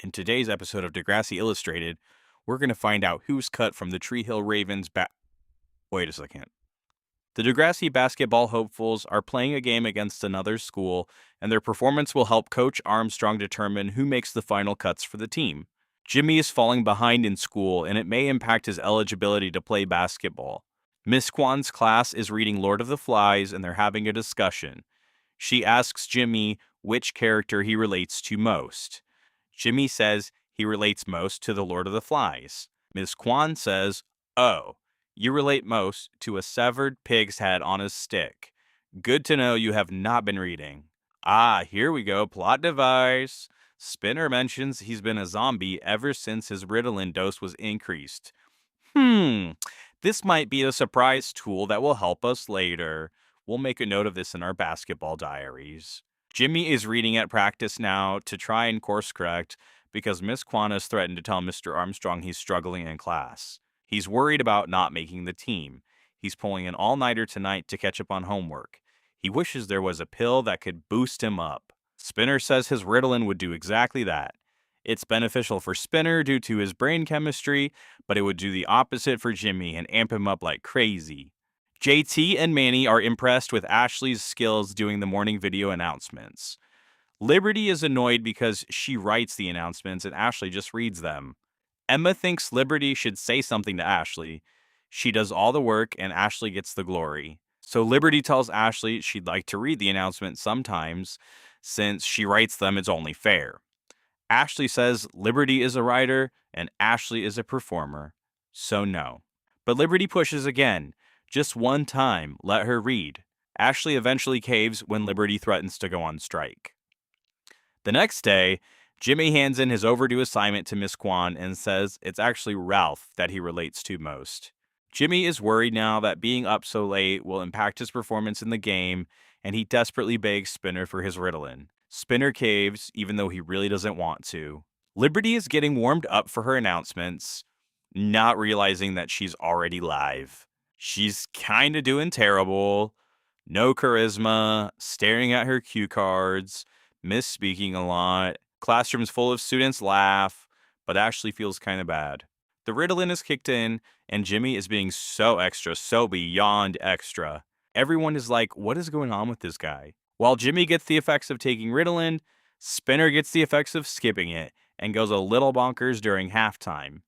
In today's episode of Degrassi Illustrated, we're going to find out who's cut from the Tree Hill Ravens Wait a second. The Degrassi basketball hopefuls are playing a game against another school, and their performance will help Coach Armstrong determine who makes the final cuts for the team. Jimmy is falling behind in school, and it may impact his eligibility to play basketball. Miss Kwan's class is reading Lord of the Flies, and they're having a discussion. She asks Jimmy which character he relates to most. Jimmy says he relates most to the Lord of the Flies. Miss Kwan says, "Oh, you relate most to a severed pig's head on a stick. Good to know you have not been reading." Ah, here we go, plot device. Spinner mentions he's been a zombie ever since his Ritalin dose was increased. This might be a surprise tool that will help us later. We'll make a note of this in our basketball diaries. Jimmy is reading at practice now to try and course correct because Miss Kwan has threatened to tell Mr. Armstrong he's struggling in class. He's worried about not making the team. He's pulling an all-nighter tonight to catch up on homework. He wishes there was a pill that could boost him up. Spinner says his Ritalin would do exactly that. It's beneficial for Spinner due to his brain chemistry, but it would do the opposite for Jimmy and amp him up like crazy. JT and Manny are impressed with Ashley's skills doing the morning video announcements. Liberty is annoyed because she writes the announcements and Ashley just reads them. Emma thinks Liberty should say something to Ashley. She does all the work and Ashley gets the glory. So Liberty tells Ashley she'd like to read the announcements sometimes. Since she writes them, it's only fair. Ashley says Liberty is a writer and Ashley is a performer. So no. But Liberty pushes again. Just one time, let her read. Ashley eventually caves when Liberty threatens to go on strike. The next day, Jimmy hands in his overdue assignment to Miss Kwan and says it's actually Ralph that he relates to most. Jimmy is worried now that being up so late will impact his performance in the game, and he desperately begs Spinner for his Ritalin. Spinner caves, even though he really doesn't want to. Liberty is getting warmed up for her announcements, not realizing that she's already live. She's kinda doing terrible. No charisma, staring at her cue cards, misspeaking a lot. Classrooms full of students laugh, but Ashley feels kinda bad. The Ritalin is kicked in, and Jimmy is being so extra, so beyond extra. Everyone is like, what is going on with this guy? While Jimmy gets the effects of taking Ritalin, Spinner gets the effects of skipping it and goes a little bonkers during halftime.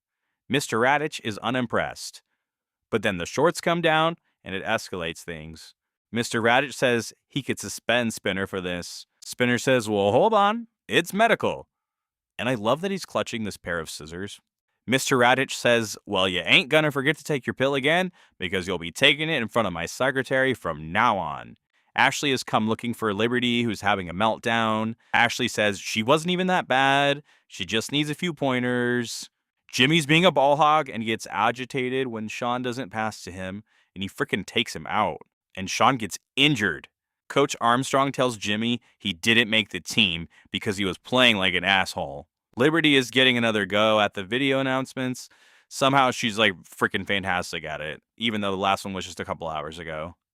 Mr. Radich is unimpressed. But then the shorts come down, and it escalates things. Mr. Radich says he could suspend Spinner for this. Spinner says, well, hold on, it's medical. And I love that he's clutching this pair of scissors. Mr. Radich says, well, you ain't gonna forget to take your pill again, because you'll be taking it in front of my secretary from now on. Ashley has come looking for Liberty, who's having a meltdown. Ashley says she wasn't even that bad. She just needs a few pointers. Jimmy's being a ball hog and gets agitated when Sean doesn't pass to him, and he frickin' takes him out. And Sean gets injured. Coach Armstrong tells Jimmy he didn't make the team because he was playing like an asshole. Liberty is getting another go at the video announcements. Somehow she's like freaking fantastic at it, even though the last one was just a couple hours ago.